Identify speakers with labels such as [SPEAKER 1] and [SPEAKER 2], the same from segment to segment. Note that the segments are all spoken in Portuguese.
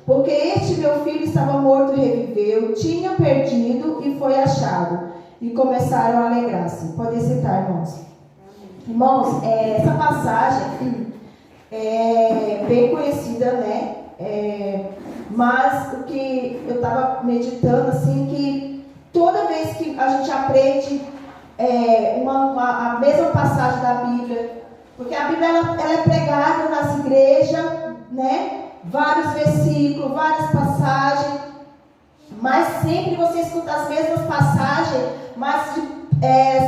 [SPEAKER 1] porque este meu filho estava morto e reviveu, tinha perdido e foi achado. E começaram a alegrar-se. Podem citar, irmãos. Irmãos, essa passagem é bem conhecida, né? Mas o que eu estava meditando, assim, que toda vez que a gente aprende a mesma passagem da Bíblia, porque a Bíblia ela é pregada nas igrejas, né? Vários versículos, várias passagens, mas sempre você escuta as mesmas passagens, mas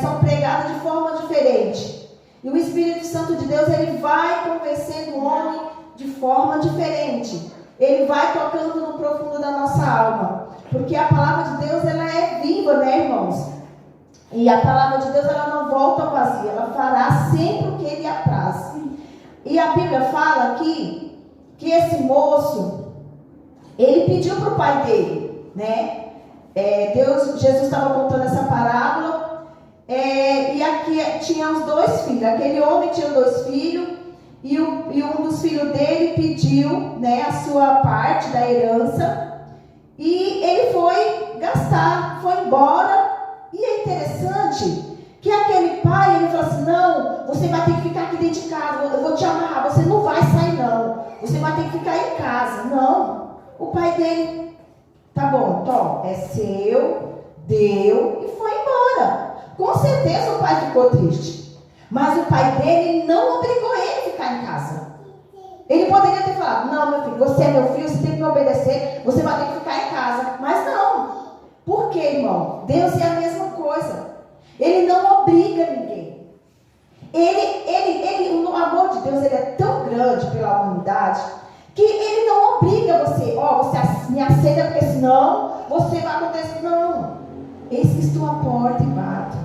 [SPEAKER 1] são pregadas de forma diferente. E o Espírito Santo de Deus, ele vai convencendo o homem de forma diferente. Ele vai tocando no profundo da nossa alma. Porque a palavra de Deus, ela é viva, né, irmãos? E a palavra de Deus, ela não volta vazia. Ela fará sempre o que ele apraz. E a Bíblia fala aqui que esse moço, ele pediu para o pai dele, né? Jesus estava contando essa parábola, e aqui tinha os 2 filhos. Aquele homem tinha 2 filhos, e um dos filhos dele pediu, né, a sua parte da herança, e ele foi gastar, foi embora. E é interessante que aquele pai, ele falou assim: não, você vai ter que ficar aqui dentro de casa, eu vou te amarrar, você não vai sair não, você vai ter que ficar em casa. Não, o pai dele, tá bom, Tom, é seu, deu e foi embora. Com certeza o pai ficou triste, mas o pai dele não obrigou ele a ficar em casa. Ele poderia ter falado: não, meu filho, você é meu filho, você tem que me obedecer, você vai ter que ficar em casa. Mas não. Por quê, irmão? Deus é a mesma coisa. Ele não obriga ninguém. O amor de Deus, ele é tão grande pela humanidade, que ele não obriga você. Você me aceita, porque senão você vai acontecer. Não. Eis que estou à porta e bato.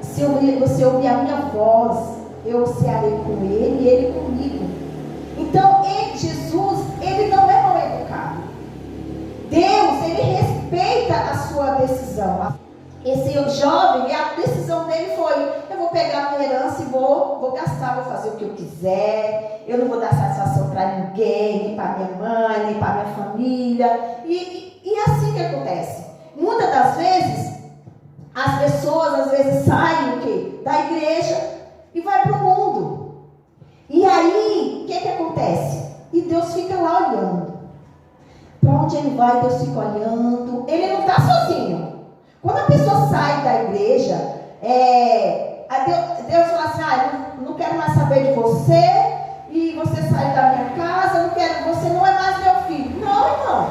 [SPEAKER 1] Se você ouvir a minha voz, eu cearei com ele e ele comigo. Então, Jesus, ele não é mal educado. Deus, ele respeita a sua decisão. Esse jovem, a decisão dele foi: eu vou pegar minha herança e vou gastar, vou fazer o que eu quiser, eu não vou dar satisfação para ninguém, nem para minha mãe, nem para minha família. E assim que acontece. Muitas das vezes, as pessoas às vezes saem o quê? Da igreja e vai para o mundo. E aí, o que acontece? E Deus fica lá olhando. Para onde ele vai, Deus fica olhando. Ele não está sozinho. Quando a pessoa sai da igreja, Deus fala assim: não quero mais saber de você, e você saiu da minha casa, você não é mais meu filho. Não, irmão.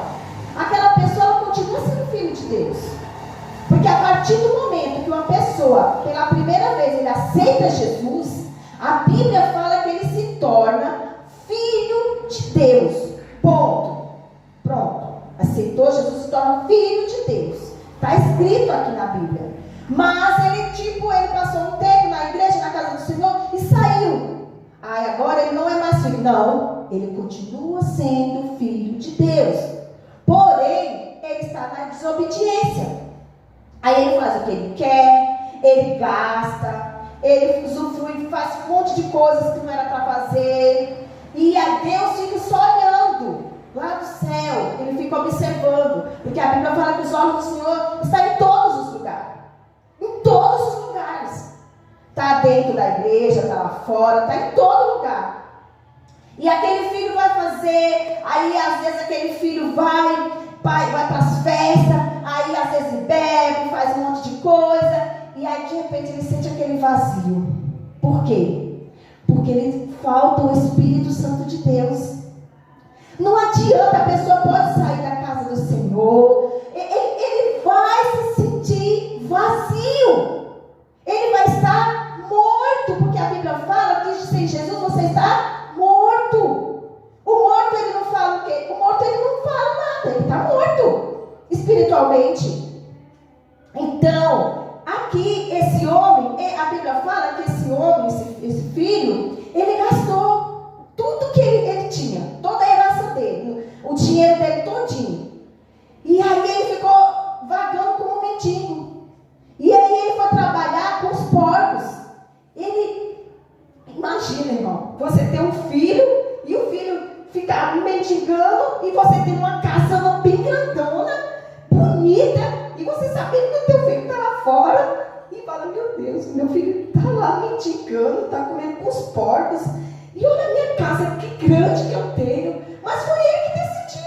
[SPEAKER 1] Aquela pessoa, ela continua sendo filho de Deus. Porque a partir do momento que uma pessoa, pela primeira vez, ele aceita Jesus, a Bíblia fala que ele se torna filho de Deus. Ponto. Pronto. Aceitou Jesus, se torna filho de Deus. Está escrito aqui na Bíblia. Mas ele passou um tempo na igreja, na casa do Senhor, e saiu. Agora ele não é mais filho. Não, ele continua sendo filho de Deus. Porém, ele está na desobediência. Aí ele faz o que ele quer, ele gasta, ele usufrui, faz um monte de coisas que não era para fazer. E a Deus fica só olhando lá do céu, ele fica observando, porque a Bíblia fala que os olhos do Senhor estão em todos os lugares. Em todos os lugares. Está dentro da igreja, está lá fora, está em todo lugar. E aquele filho vai fazer, aí às vezes aquele filho vai para as festas, aí às vezes bebe, faz um monte de coisa, e aí de repente ele sente aquele vazio. Por quê? Porque ele falta o Espírito Santo de Deus. Não adianta, a pessoa pode sair da casa do Senhor, ele vai se sentir vazio, ele vai estar morto, porque a Bíblia fala que sem Jesus você está morto. O morto, ele não fala o quê? O morto, ele não fala nada, ele está morto espiritualmente. Então, aqui esse homem, a Bíblia fala que esse homem, esse filho, ele gastou tudo que ele tinha, toda a herança dele, o dinheiro dele todinho. E aí ele ficou vagando como um mendigo. E aí ele foi trabalhar com os porcos. Imagina, irmão, você ter um filho e o filho ficar mendigando e você tem uma casa bem grandona, bonita, e você sabendo que o teu filho está lá fora, e fala, meu Deus, meu filho está lá mendigando, está comendo com os porcos, e olha a minha casa, que grande que eu tenho, mas foi ele que decidiu,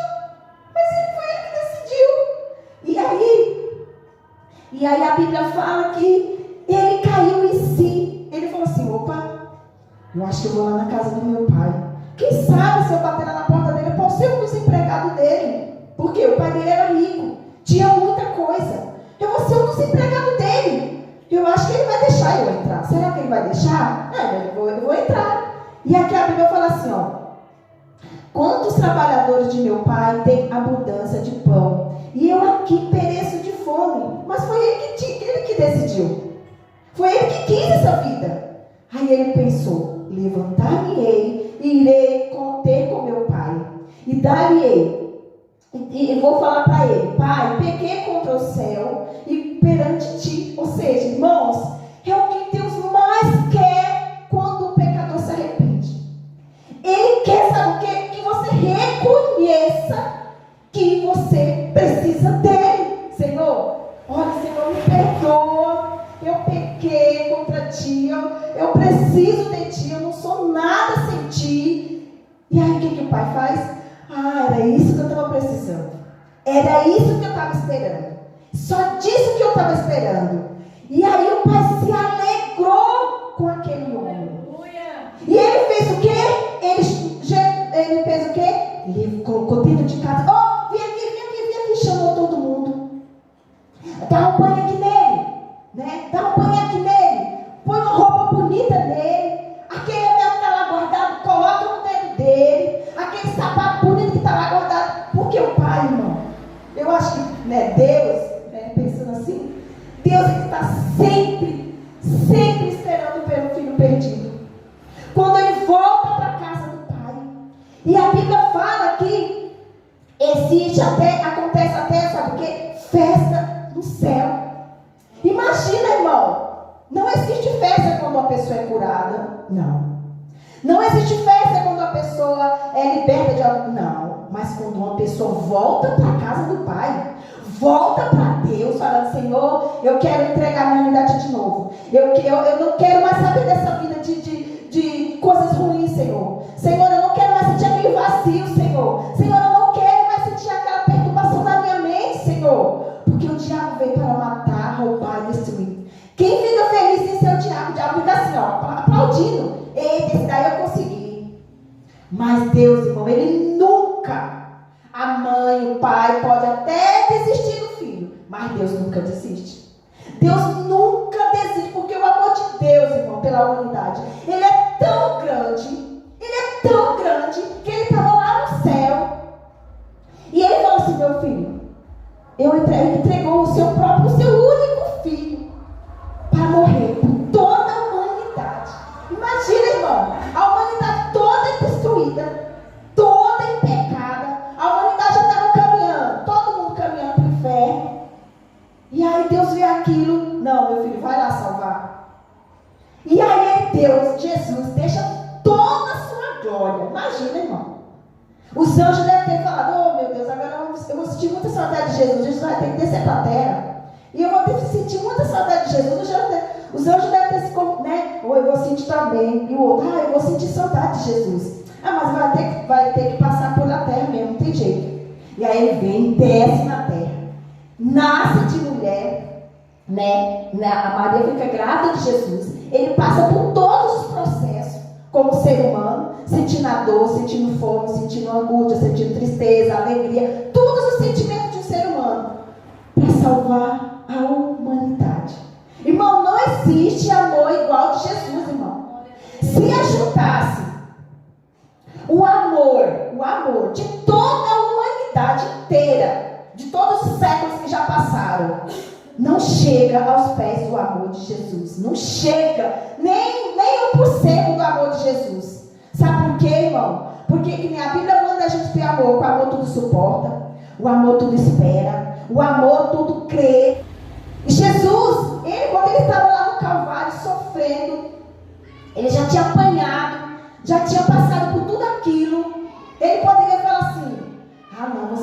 [SPEAKER 1] E aí a Bíblia fala que ele caiu em si. Ele falou assim, opa, eu acho que eu vou lá na casa do meu pai. Quem sabe se eu bater lá na porta dele, eu posso ser um dos empregados dele. Porque o pai dele era rico, tinha muita coisa. Eu vou ser um dos empregados dele. Eu acho que ele vai deixar eu entrar. Será que ele vai deixar? Eu vou entrar. E aqui a Bíblia fala assim, ó. Quantos trabalhadores de meu pai têm abundância de pão? E eu aqui pereço de fome. Mas foi ele que decidiu. Foi ele que quis essa vida. Aí ele pensou, levantar-me-ei e irei ter com meu pai. E dar-lhe-ei. E vou falar para ele, pai, pequei contra o céu e perante ti. Ou seja, irmãos, é o que Deus mais quer quando o pecador se arrepende. Ele quer, sabe o quê? Que você reconheça que você precisa dele. Senhor, olha, Senhor, me perdoa. Eu pequei contra ti. Eu preciso de ti. Eu não sou nada sem ti. E aí o que o pai faz? Era isso que eu estava precisando. Era isso que eu estava esperando. Só disso que eu estava esperando. E aí o pai se alegrou com aquele homem. E ele fez o quê? Ele fez o quê? Ele colocou dentro de casa. Vem aqui, chamou todo mundo. Dá um banho aqui nele, né? Dá um banho aqui nele. Põe uma roupa bonita nele. Aquele anel que está lá guardado, coloca no dedo dele. Aquele sapato bonito que está lá guardado. Porque o pai, irmão, eu acho que, né, Deus, pensando assim, Deus está sempre esperando pelo filho perdido. Quando ele volta para a casa do pai. E a Bíblia fala que acontece até, sabe o quê? Festa no céu. Imagina, irmão, não existe festa quando uma pessoa é curada. Não existe festa quando a pessoa é liberta de algo. Não. Mas quando uma pessoa volta para a casa do pai, volta para Deus, falando, Senhor, eu quero entregar minha unidade de novo. Eu não quero mais saber dessa vida de coisas ruins, Senhor. Senhor, eu não quero mais sentir aquele vazio, Senhor. Senhor, eu não quero mais sentir aquela perturbação na minha mente, Senhor. Porque o diabo veio para matar, roubar e destruir. Quem fica feliz em ser o diabo fica assim, ó, aplaudindo. Eita, esse daí eu consegui. Mas Deus, irmão, ele nunca, a mãe, o pai, pode até desistir do filho, mas Deus nunca desiste. Deus nunca desiste, porque o amor de Deus, irmão, pela humanidade, ele é tão grande, que ele estava lá no céu, e ele falou assim, meu filho, ele entregou o seu único filho, para morrer por toda a humanidade. Imagina, irmão, a humanidade toda destruída, toda em pecado, a humanidade já estava caminhando, todo mundo caminhando para o inferno. E aí Deus vê aquilo, não, meu filho, vai lá salvar. E aí Deus, Jesus, deixa toda a sua glória. Imagina, irmão. Os anjos devem ter falado, meu Deus, agora eu vou sentir muita saudade de Jesus. Jesus vai ter que descer para a terra. E eu vou ter que sentir muita saudade de Jesus. Os anjos devem ter se, né? Ou eu vou sentir também. E o outro, eu vou sentir saudade de Jesus. Mas vai ter que passar por a terra mesmo, não tem jeito. E aí ele vem, desce na terra. Nasce de mulher, né? A Maria fica grávida de Jesus. Ele passa por todos os processos, como ser humano, sentindo a dor, sentindo fome, sentindo angústia, sentindo tristeza, alegria, todos os sentimentos de um ser humano, para salvar a humanidade. Irmão, não existe amor igual de Jesus, irmão. Se ajuntasse o amor de toda a humanidade inteira, de todos os séculos que já passaram, não chega aos pés do amor de Jesus. Não chega nem 1% do amor de Jesus. Sabe por quê, irmão? Porque que nem a Bíblia manda a gente ter amor. O amor tudo suporta, o amor tudo espera, o amor tudo crê. E Jesus, quando ele estava lá no Calvário sofrendo, ele já tinha apanhado, já tinha passado por tudo aquilo. Ele poderia falar assim,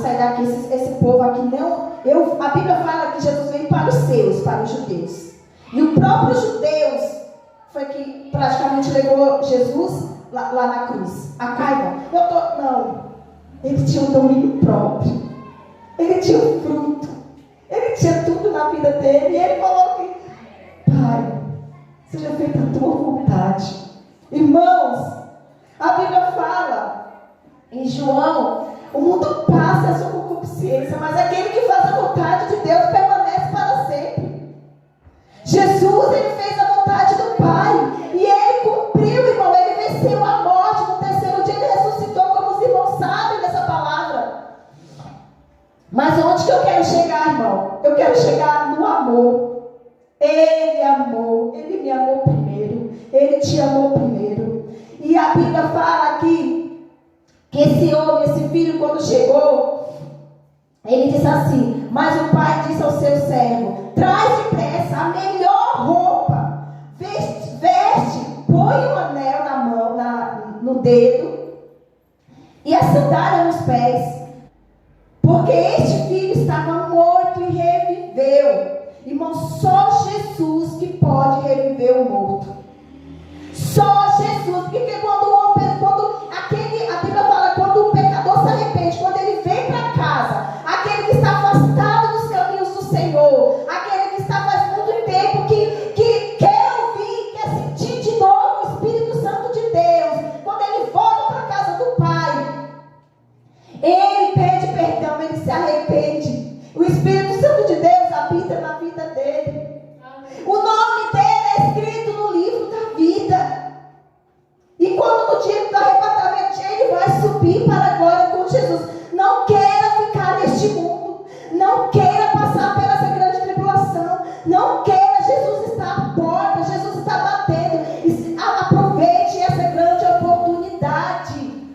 [SPEAKER 1] sair daqui, esse povo aqui não... a Bíblia fala que Jesus veio para os seus, para os judeus. E o próprio judeus foi que praticamente levou Jesus lá na cruz. A Caiba, não. Ele tinha um domínio próprio. Ele tinha um fruto. Ele tinha tudo na vida dele. E ele falou que, Pai, seja feita a tua vontade. Irmãos, a Bíblia fala em João, o mundo passa a sua concupiscência, mas aquele que faz a vontade de Deus permanece para sempre. Jesus, ele fez a vontade do Pai. E ele cumpriu, irmão. Ele venceu a morte. No terceiro dia ele ressuscitou, como os irmãos sabem dessa palavra. Mas onde que eu quero chegar, irmão? Eu quero chegar no amor. Ele amou. Ele me amou primeiro. Ele te amou primeiro. E a Bíblia fala aqui que esse homem, esse filho, quando chegou, ele disse assim: mas o pai disse ao seu servo: traz depressa a melhor roupa, veste, põe um anel na mão, no dedo, e a sandália nos pés, porque este filho estava morto e reviveu. Irmão, só Jesus que pode reviver o morto. Só Jesus, porque a Bíblia fala, quando o pecador se arrepende, quando ele vem para casa, aquele que está afastado dos caminhos do Senhor, aquele que está faz muito tempo que quer ouvir, quer sentir de novo o Espírito Santo de Deus, quando ele volta para a casa do Pai, ele pede perdão, ele se arrepende. O Espírito Santo de Deus habita na vida dele. O nome dele é escrito no livro da vida. E quando no dia do arrebatamento ele vai subir para a glória com Jesus. Não queira ficar neste mundo. Não queira passar pela essa grande tribulação. Não queira. Jesus está à porta. Jesus está batendo. Aproveite essa grande oportunidade.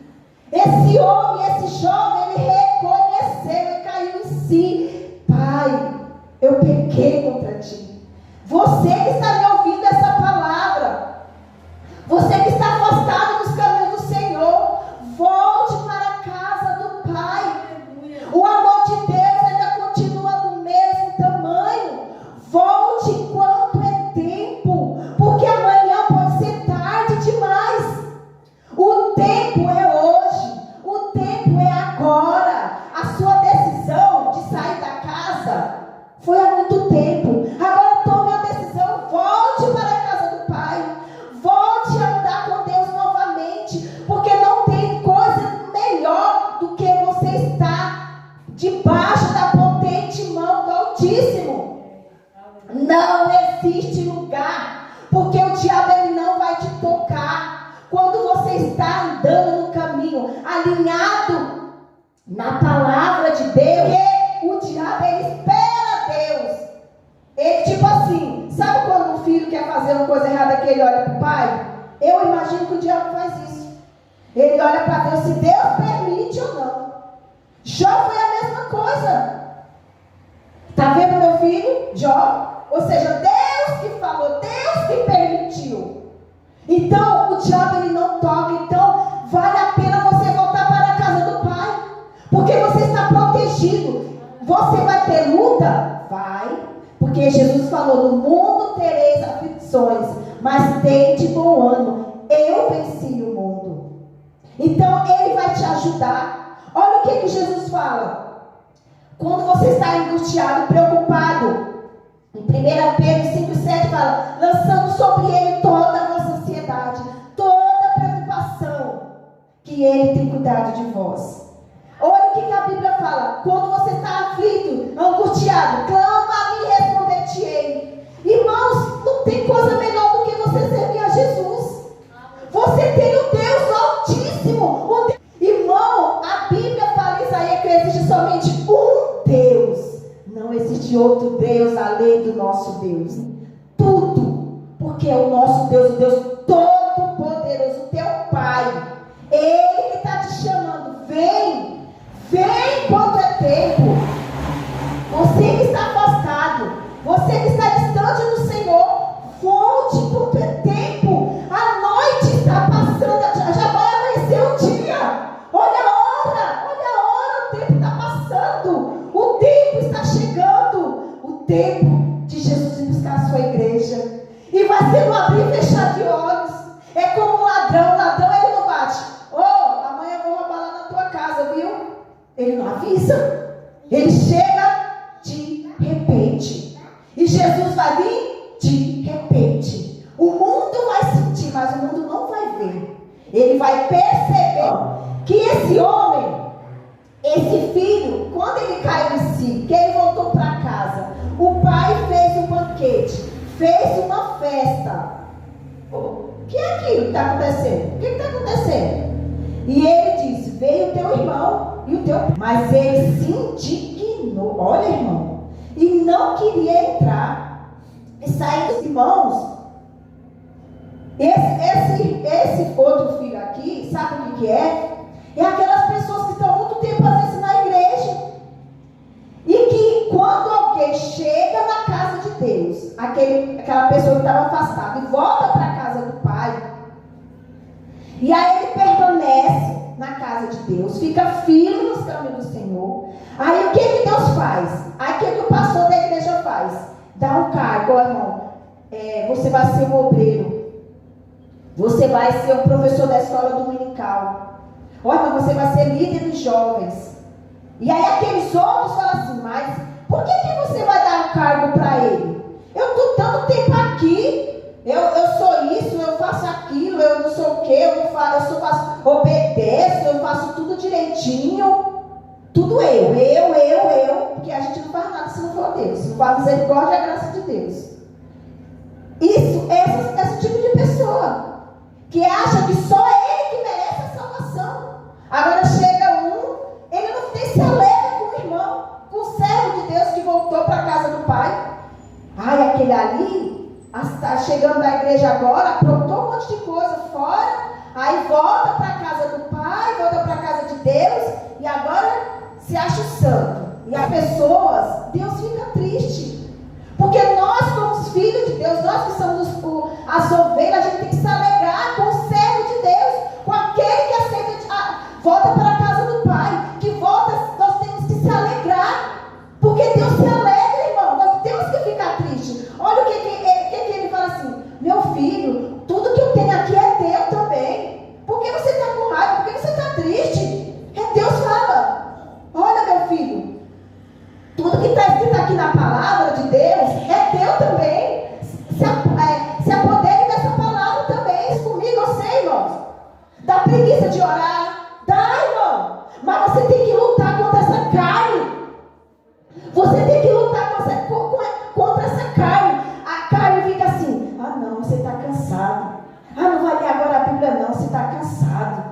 [SPEAKER 1] Esse homem, esse jovem, ele reconheceu e caiu em si. Pai, eu pequei contra ti. Você que está me ouvindo essa palavra, você que está afastado dos caminhos do Senhor, volte para a casa do Pai. O amor de Deus ainda continua do mesmo tamanho. Volte enquanto é tempo, porque amanhã pode ser tarde demais. O tempo é hoje, o tempo é agora. A sua decisão de sair da casa foi há muito tempo. Agora tome a decisão, volte para a casa do Pai. Volte a andar com Deus novamente, porque não tem coisa melhor do que você estar debaixo da potente mão do Altíssimo. Não existe lugar, porque o diabo ele não vai te tocar. Quando você está andando no caminho, alinhado na palavra de Deus, o diabo ele espera Deus. Ele tipo assim, sabe quando um filho quer fazer uma coisa errada que ele olha para o pai? Eu imagino que o diabo faz isso. Ele olha para Deus se Deus permite ou não. Jó foi a mesma coisa. Está vendo meu filho? Jó. Ou seja, Deus que falou, Deus que permitiu. Então, o diabo ele não toca. Então, vale a pena você voltar para a casa do Pai. Porque você está protegido. Você vai ter luta? Vai. Porque Jesus falou, no mundo tereis aflições, mas tende bom ânimo. Eu venci o mundo. Então, ele vai te ajudar. Olha o que Jesus fala. Quando você está angustiado, preocupado, em 1 Pedro 5,7 fala, lançando sobre ele toda a vossa ansiedade, toda a preocupação, que ele tem cuidado de vós. Olha o que a Bíblia fala. Quando você está aflito, angustiado, clama a mim e responder-te-ei. Irmãos, não tem coisa melhor do que você servir a Jesus. Você tem o Deus Altíssimo. Irmão, a Bíblia fala em Isaías que existe somente um Deus. Não existe outro Deus além do nosso Deus. Tudo. Porque é o nosso Deus, o Deus Todo-Poderoso, o teu Pai. Ele que está te chamando. Vem. Vem enquanto é tempo. Você que está afastado, você que está distante do Senhor, volte enquanto é tempo. A noite está passando, já vai amanhecer o dia. Olha a hora, o tempo está passando. está chegando o tempo de Jesus ir buscar a sua igreja. E vai ser um abrir e fechar de olhos. É como um ladrão. O ladrão, ele não bate. Amanhã eu vou roubar lá na tua casa, viu? Ele não avisa. Ele chega de repente. E Jesus vai vir de repente. O mundo vai sentir, mas o mundo não vai ver. Ele vai perceber que esse homem, esse filho, quando ele caiu em si, que ele voltou para casa, o pai fez um banquete, fez uma festa. O que é aquilo que está acontecendo? O que está acontecendo? E ele disse: veio o teu irmão e o teu pai. Mas ele se indignou, olha, irmão, e não queria entrar. E saindo dos irmãos, esse outro filho aqui, sabe o que é? É aquelas pessoas que estão muito tempo às vezes na igreja. E que quando alguém chega na casa de Deus, aquela pessoa que estava afastada e volta para a casa do pai, e aí ele permanece na casa de Deus, fica firme nos caminhos do Senhor. Aí o que Deus faz? Aí o que o pastor da igreja faz? Dá um cargo, irmão. Você vai ser um obreiro. Você vai ser um professor da escola dominical. Olha, você vai ser líder dos jovens. E aí aqueles outros falam assim: mas por que você vai dar um cargo para ele? Eu estou tanto tempo aqui, eu sou isso, eu faço aquilo, eu não sou o que, obedeço, eu faço tudo direitinho. Tudo eu, porque a gente não faz nada se não for Deus. Não faz misericórdia e a graça de Deus. Esse tipo de pessoa que acha que só ele que merece a salvação. Agora chega ele não tem se alegra com o irmão, com o servo de Deus que voltou para a casa do pai. Ai, aquele ali está chegando da igreja agora, aprontou um monte de coisa fora, aí volta para a casa do pai, volta para a casa de Deus, e agora se acha o santo. E as pessoas, Deus fica triste. Porque nós, como os filhos de Deus, nós que somos as ovelhas, a gente tem que se alegrar com o servo de Deus, com aquele que aceita, volta para a casa do pai, que volta, nós temos que se alegrar, porque Deus se alegra, irmão, nós temos que ficar tristes. Olha o que ele fala assim: meu filho, tudo que eu tenho aqui é teu também. Por que você está com raiva? Por que você está triste? Deus fala: olha, meu filho, tudo que está escrito aqui na palavra de Deus é teu também. Se apodere dessa palavra também. Isso comigo, eu sei, irmãos. Dá preguiça de orar? Dá, irmão. Mas você tem que lutar contra essa carne. Você tem que lutar contra essa carne. A carne fica assim: não, você está cansado. Não vai ler agora a Bíblia não, você está cansado.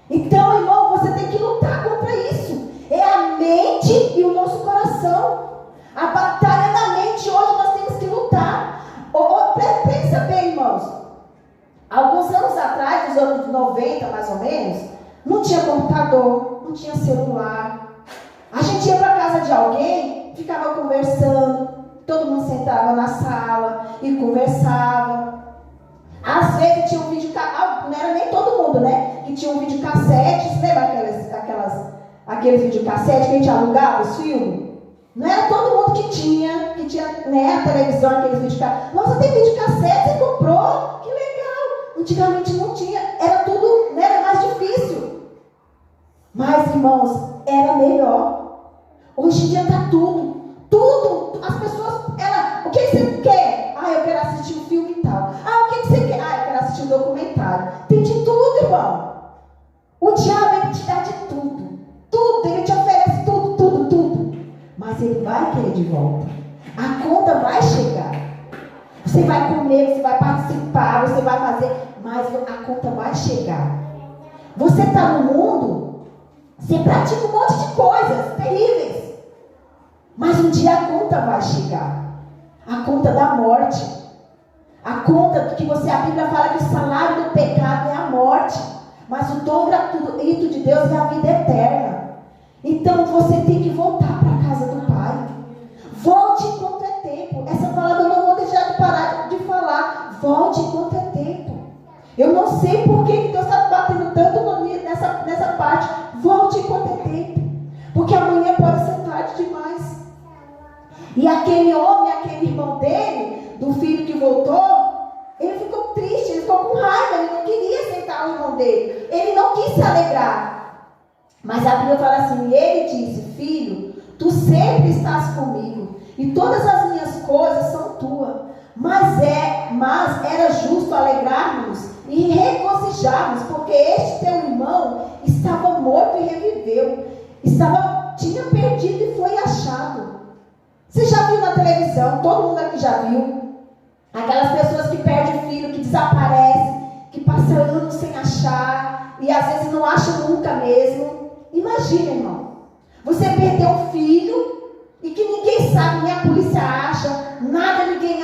[SPEAKER 1] Então, irmão, você tem que lutar contra isso. É a mente e o nosso coração. A batalha da mente hoje nós temos que lutar. Pensa bem, irmãos. Alguns anos atrás, nos anos 90 mais ou menos, não tinha computador, não tinha celular. A gente ia para casa de alguém, ficava conversando, todo mundo sentava na sala e conversava. Às vezes tinha um videocassete, não era nem todo mundo, né? Que tinha um videocassete, você lembra aqueles videocassetes que a gente alugava os filmes? Não era todo mundo que tinha né, a televisão, aqueles videocassetes. Nossa, tem videocassete, você comprou? Que legal! Antigamente não tinha, era tudo, né, era mais difícil. Mas, irmãos, era melhor. Hoje em dia está tudo. As pessoas, o que você quer? Eu quero assistir um filme e tal. O que você quer? Eu quero assistir um documentário. Tem de tudo, irmão. O diabo, ele te dá de tudo. Tudo, ele te oferece tudo. Mas ele vai querer de volta. A conta vai chegar. Você vai comer, você vai participar, você vai fazer, mas a conta vai chegar. Você está no mundo, você pratica um monte de coisas terríveis. Mas um dia a conta vai chegar. A conta da morte. A conta que a Bíblia fala que o salário do pecado é a morte. Mas o dom gratuito de Deus é a vida eterna. Então você tem que voltar para a casa do Pai. Volte enquanto é tempo. Essa palavra eu não vou deixar de parar de falar. Volte enquanto é tempo. Eu não sei por que Deus está batendo tanto nessa parte. Volte enquanto é tempo. Porque amanhã pode ser tarde demais. E aquele homem, aquele irmão dele, do filho que voltou, ele ficou triste, ele ficou com raiva, ele não queria aceitar o irmão dele, ele não quis se alegrar. Mas a Bíblia fala assim, e ele disse, filho, tu sempre estás comigo, e todas as minhas coisas são tuas. Mas era justo alegrarmos e regozijarmos, porque este teu irmão estava morto e reviveu, tinha perdido e foi achado. Você já viu na televisão, todo mundo aqui já viu, aquelas pessoas que perdem filho, que desaparecem, que passam anos sem achar, e às vezes não acham nunca mesmo. Imagina, irmão, você perdeu um filho, e que ninguém sabe, nem a polícia acha, nada ninguém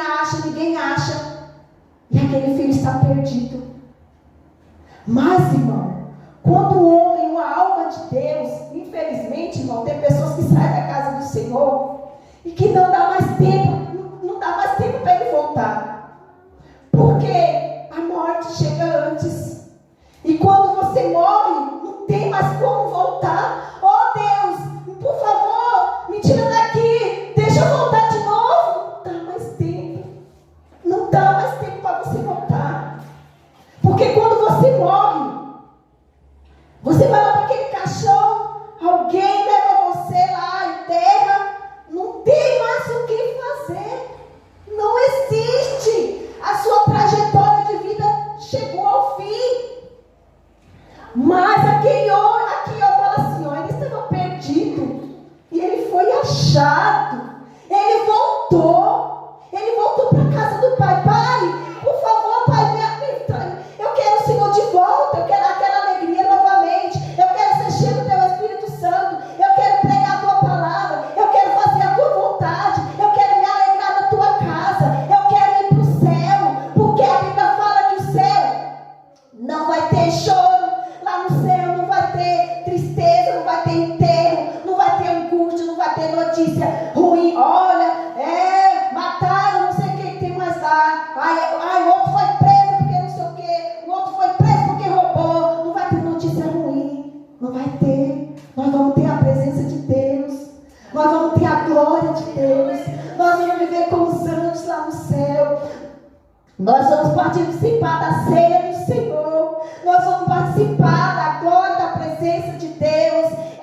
[SPEAKER 1] acha, e aquele filho está perdido. Mas, irmão, quando o homem, uma alma de Deus, infelizmente, irmão, tem pessoas que saem da casa do Senhor, e que não dá mais tempo para ele voltar, porque a morte chega antes, e quando você morre, não tem mais como voltar. Oh Deus, por favor, me tira daqui, deixa eu voltar de novo. Não dá mais tempo para você voltar, porque quando você morre, você vai lá para aquele caixão, alguém leva você lá, enterra, não tem mais o que fazer, não existe, a sua trajetória de vida chegou ao fim. Mas aquele homem, aqui eu falo assim, ó, ele estava perdido, e ele foi achado, ele voltou para a casa do pai. Pai, por favor, pai, eu quero o Senhor de volta, eu quero aquela alegria novamente, eu quero ser cheio do teu Espírito Santo, eu quero pregar a tua palavra, eu quero fazer a tua vontade, eu quero me alegrar na tua casa, eu quero ir para o céu, porque a Bíblia fala que o céu não vai ter choro, lá no céu não vai ter tristeza, não vai ter enterro, não vai ter angústia, não vai ter notícia ruim. Olha, mataram, não sei o que tem mais lá. O outro foi preso porque não sei o que, o outro foi preso porque roubou. Não vai ter notícia ruim, não vai ter. Nós vamos ter a presença de Deus, nós vamos ter a glória de Deus, nós vamos viver com os anjos lá no céu. Nós vamos participar da ceia do Senhor, nós vamos participar da glória